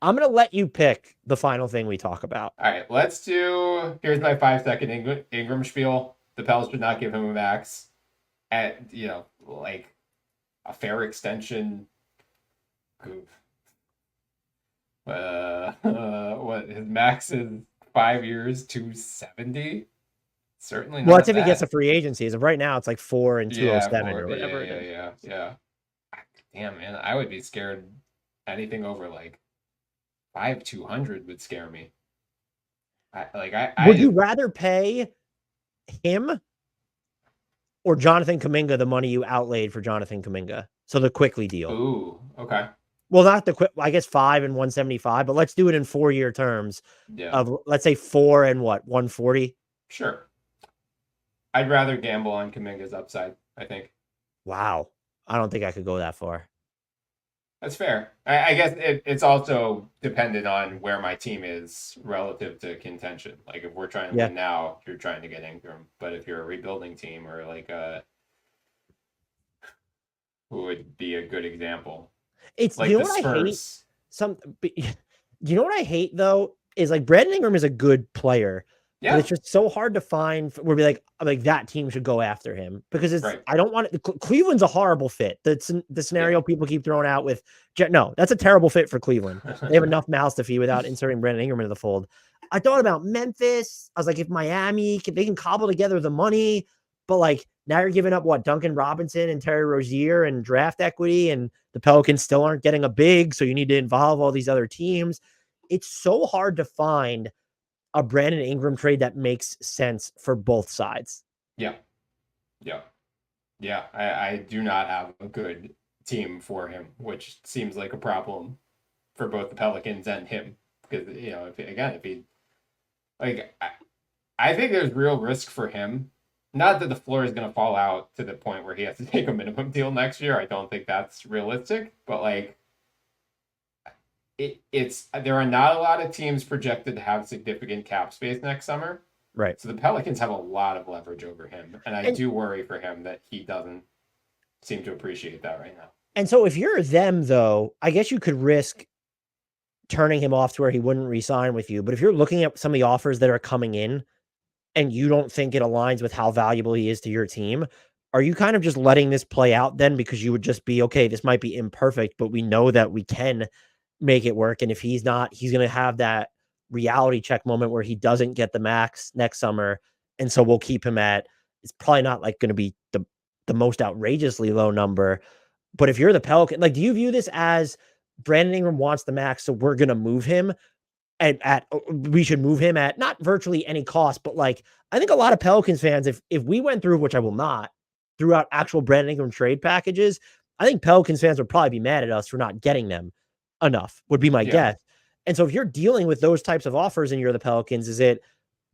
I'm going to let you pick the final thing we talk about. All right, let's do. Here's my 5 second Ingram spiel. The Pels should not give him a max at like a fair extension. What his max is 5 years, 270. Certainly Well, that's not if he gets a that. free agency. As of right now, it's like 4 and Yeah, 207 for or yeah, whatever it yeah, is. yeah, yeah. Damn, man, I would be scared. Anything over like 5,200 would scare me. Would you I rather pay him or Jonathan Kuminga the money you outlaid for Jonathan Kuminga? So the quickly deal. ooh, okay, Well, not the quick, I guess 5 and 175, but let's do it in 4 year terms yeah, of, let's say, 4 and 140. sure. I'd rather gamble on Kaminga's upside. I think Wow. I don't think I could go that far. that's fair. I guess it's also dependent on where my team is relative to contention. Like if we're trying to Yeah. win now, you're trying to get Ingram. But if you're a rebuilding team or like who would be a good example? It's, Like you know the what I hate? Spurs. You know what I hate though is like Brandon Ingram is a good player, but it's Yeah, just so hard to find where be like that team should go after him because it's right. I don't want it. Cleveland's a horrible fit. That's the Yeah. scenario people keep throwing out with Jet. No, that's a terrible fit for Cleveland. They have enough mouths to feed without inserting Brandon Ingram into the fold. I thought about Memphis. I was like, if Miami they can cobble together the money, but like now you're giving up what Duncan Robinson and Terry Rozier and draft equity, and the Pelicans still aren't getting a big, so you need to involve all these other teams. It's so hard to find a Brandon Ingram trade that makes sense for both sides. Yeah. Yeah. Yeah. I do not have a good team for him, which seems like a problem for both the Pelicans and him. Because if he like I think there's real risk for him. Not that the floor is going to fall out to the point where he has to take a minimum deal next year. I don't think that's realistic. But like, it's there are not a lot of teams projected to have significant cap space next summer. Right. So the Pelicans have a lot of leverage over him, and I And do worry for him that he doesn't seem to appreciate that right now. and so if you're them though, I guess you could risk turning him off to where he wouldn't resign with you. But if you're looking at some of the offers that are coming in and you don't think it aligns with how valuable he is to your team, are you kind of just letting this play out then because you would just be okay, this might be imperfect, but we know that we can make it work. And if he's not, he's going to have that reality check moment where he doesn't get the max next summer. And so we'll keep him at, it's probably not like going to be the most outrageously low number. But if you're the Pelican, like, do you view this as Brandon Ingram wants the max, so we're going to move him? And we should move him at not virtually any cost, but like I think a lot of Pelicans fans, if we went through, which I will not, throughout actual Brandon Ingram trade packages, I think Pelicans fans would probably be mad at us for not getting them enough, would be my Yeah, guess. And so if you're dealing with those types of offers and you're the Pelicans, is it,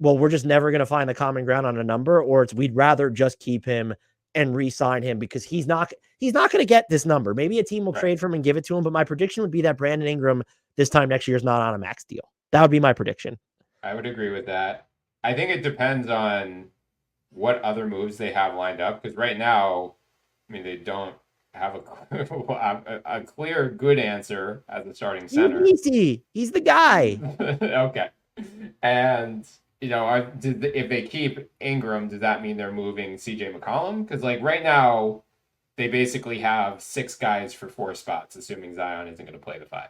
well, we're just never going to find the common ground on a number, or it's we'd rather just keep him and re-sign him because he's not going to get this number. Maybe a team will right. trade for him and give it to him, but my prediction would be that Brandon Ingram this time next year is not on a max deal. That would be my prediction. I would agree with that. I think it depends on what other moves they have lined up because right now, I mean, they don't have a clear good answer as a starting center. Easy. He's the guy. Okay. And if they keep Ingram, does that mean they're moving CJ McCollum? Because like right now, they basically have 6 guys for 4 spots, assuming Zion isn't going to play the 5.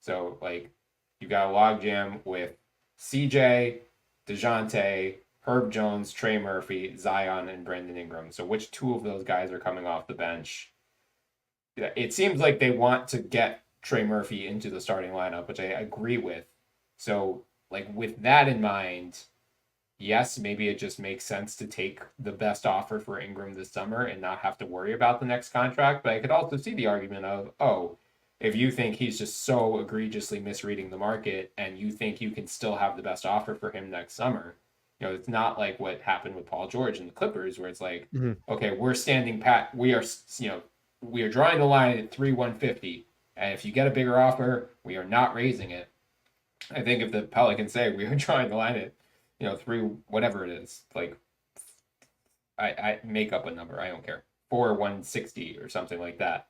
So like you've got a logjam with CJ, DeJounte, Herb Jones, Trey Murphy, Zion, and Brandon Ingram. So which 2 of those guys are coming off the bench? It seems like they want to get Trey Murphy into the starting lineup, which I agree with. So, like with that in mind, yes, maybe it just makes sense to take the best offer for Ingram this summer and not have to worry about the next contract. But I could also see the argument of, oh, if you think he's just so egregiously misreading the market and you think you can still have the best offer for him next summer, it's not like what happened with Paul George and the Clippers, where it's like, Mhm. okay, we're standing pat. We are drawing the line at 3,150. And if you get a bigger offer, we are not raising it. I think if the Pelicans say we are drawing the line at, 3, whatever it is, like I make up a number, I don't care, 4,160 or something like that.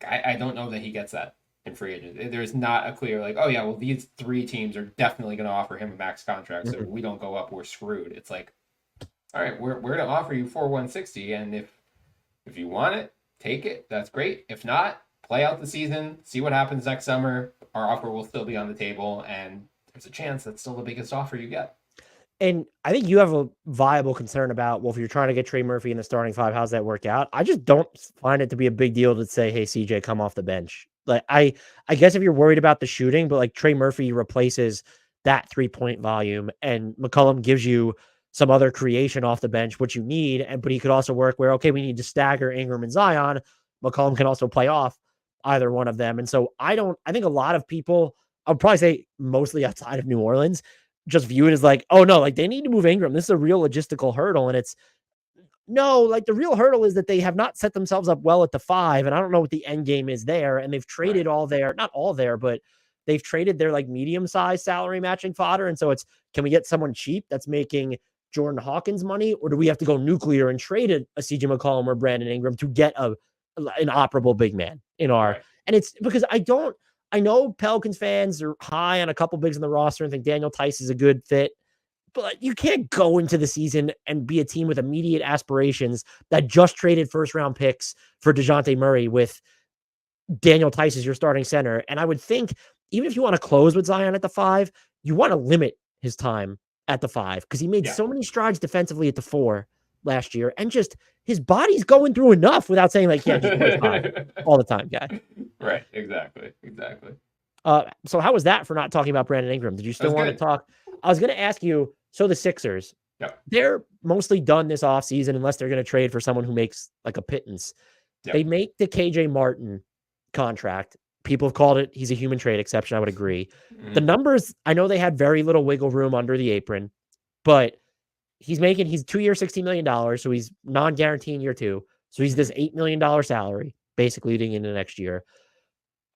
I don't know that he gets that. in free agent. There's not a clear like, oh yeah, well these three teams are definitely going to offer him a max contract. So if Mhm. we don't go up, we're screwed. It's like, all right, we're going to offer you 4 160, and if you want it, take it. That's great. If not, play out the season, see what happens next summer. Our offer will still be on the table, and there's a chance that's still the biggest offer you get. And I think you have a viable concern about, well, if you're trying to get Trey Murphy in the starting five, how's that work out? I just don't find it to be a big deal to say, hey, CJ, come off the bench. Like, I guess if you're worried about the shooting, but like Trey Murphy replaces that 3-point volume, and McCollum gives you some other creation off the bench, which you need. And but he could also work where, okay, we need to stagger Ingram and Zion. McCollum can also play off either one of them. And so I think a lot of people, I'll probably say mostly outside of New Orleans, just view it as like, oh no, like they need to move Ingram. This is a real logistical hurdle. And it's no, like the real hurdle is that they have not set themselves up well at the five. And I don't know what the end game is there. And they've traded Right. all their, not all there, but they've traded their like medium sized salary matching fodder. And so it's, can we get someone cheap that's making Jordan Hawkins money? Or do we have to go nuclear and trade a CJ McCollum or Brandon Ingram to get an operable big man in our, Right. and it's because I know Pelicans fans are high on a couple bigs in the roster and think Daniel Tice is a good fit, but you can't go into the season and be a team with immediate aspirations that just traded first round picks for DeJounte Murray with Daniel Tice as your starting center. And I would think even if you want to close with Zion at the five, you want to limit his time at the five because he made Yeah. so many strides defensively at the four last year. And just his body's going through enough without saying, like, yeah, just play five all the time, guy. Right. Exactly. Exactly. So how was that for not talking about Brandon Ingram? Did you still That's want to good. talk? I was going to ask you. So the Sixers, Yep. they're mostly done this offseason unless they're going to trade for someone who makes like a pittance. They Yep. make the KJ Martin contract. People have called it, he's a human trade exception. I would agree. The Mm-hmm. numbers, I know they had very little wiggle room under the apron, but he's 2 years, $16 million. So he's non-guaranteed in year two. So he's this $8 million salary basically leading into next year.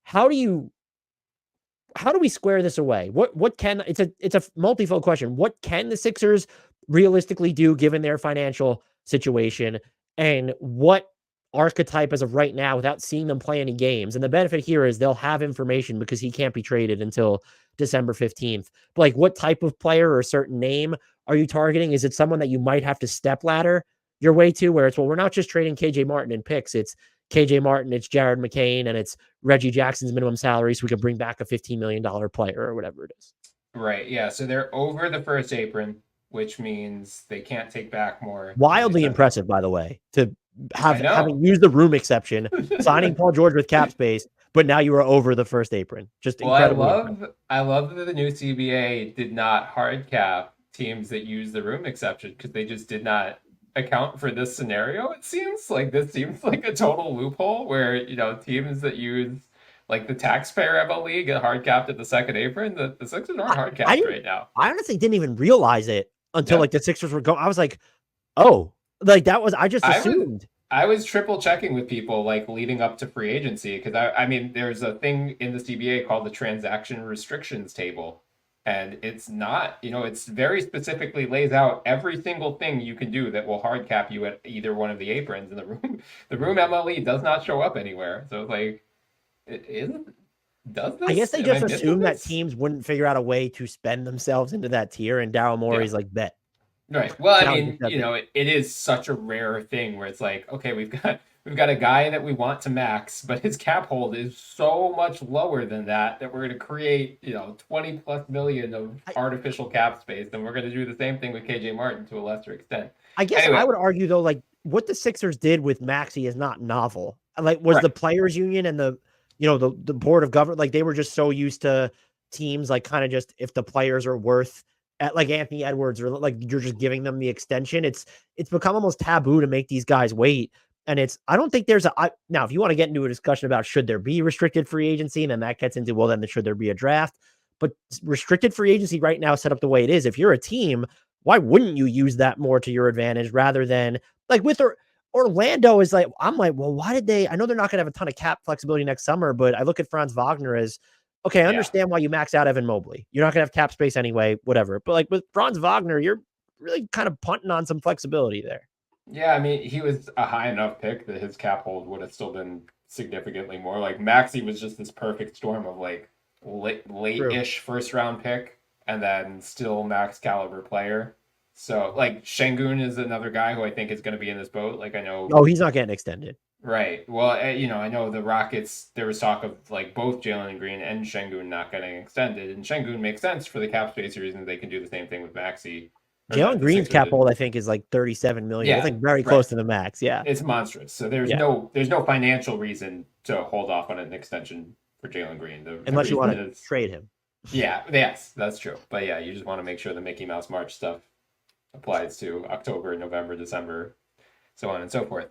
How do we square this away? What can it's a multifold question. What can the Sixers realistically do given their financial situation, and what archetype as of right now without seeing them play any games? And the benefit here is they'll have information because he can't be traded until December 15th. But like what type of player or a certain name are you targeting? Is it someone that you might have to step ladder your way to where it's, well, we're not just trading KJ Martin and picks, it's KJ Martin, it's Jared McCain, and it's Reggie Jackson's minimum salary so we can bring back a $15 million player or whatever it is. Right. Yeah. So they're over the first apron, which means they can't take back more than they Wildly said they. impressive, by the way, to I have know. having used the room exception, signing Paul George with cap space, but now you are over the first apron. Just Well, I incredibly impressive. love I love that the new CBA did not hard cap teams that use the room exception because they just did not account for this scenario. It seems like this seems like a total loophole where, teams that use like the taxpayer MLE get hard capped at the second apron. The Sixers aren't I, hard I capped didn't. right now. I honestly didn't even realize it until Yeah. like the Sixers were going. I was like, oh, like that was. I just I was assumed. I was triple checking with people like leading up to free agency because I mean there's a thing in the CBA called the transaction restrictions table, and it's not, it's very specifically lays out every single thing you can do that will hard cap you at either one of the aprons in the room. The room MLE does not show up anywhere, so it's like it isn't. Does I guess this? they Am I just missing assumed that this? teams wouldn't figure out a way to spend themselves into that tier, and Daryl Yeah. Morey's like, bet. Right. Well, I Challenge mean, accepted. it is such a rare thing where it's like, okay, we've got a guy that we want to max, but his cap hold is so much lower than that we're going to create, 20 plus million of I, artificial cap space, and we're going to do the same thing with KJ Martin to a lesser extent. I guess I Anyway, would argue though, like what the Sixers did with Maxey is not novel. Like was the right. players union and the board of government, like they were just so used to teams like kind of just if the players are worth at like Anthony Edwards or like you're just giving them the extension. It's become almost taboo to make these guys wait. And I don't think now if you want to get into a discussion about should there be restricted free agency, and then that gets into, well, then should there be a draft? But restricted free agency right now set up the way it is. If you're a team, why wouldn't you use that more to your advantage rather than like with Orlando is like, I'm like, well, why did they? I know they're not going to have a ton of cap flexibility next summer, but I look at Franz Wagner as, okay, I Yeah. understand why you max out Evan Mobley. You're not going to have cap space anyway, whatever. But like with Franz Wagner, you're really kind of punting on some flexibility there. Yeah, I mean, he was a high enough pick that his cap hold would have still been significantly more. Like Maxi was just this perfect storm of like True. late-ish first round pick and then still max caliber player. So like Şengün is another guy who I think is going to be in this boat. Like I know. Oh, he's not getting extended. Right. Well, I know the Rockets. There was talk of like both Jalen Green and Şengün not getting extended, and Şengün makes sense for the cap space reason. They can do the same thing with Maxi. Jalen Green's cap hold, I think, is like 37 million. Yeah, I think very close to the max. Yeah, it's monstrous. So there's yeah. no financial reason to hold off on an extension for Jalen Green. Unless you want to trade him. Yeah, yes, that's true. But yeah, you just want to make sure the Mickey Mouse March stuff applies to October, November, December, so on and so forth.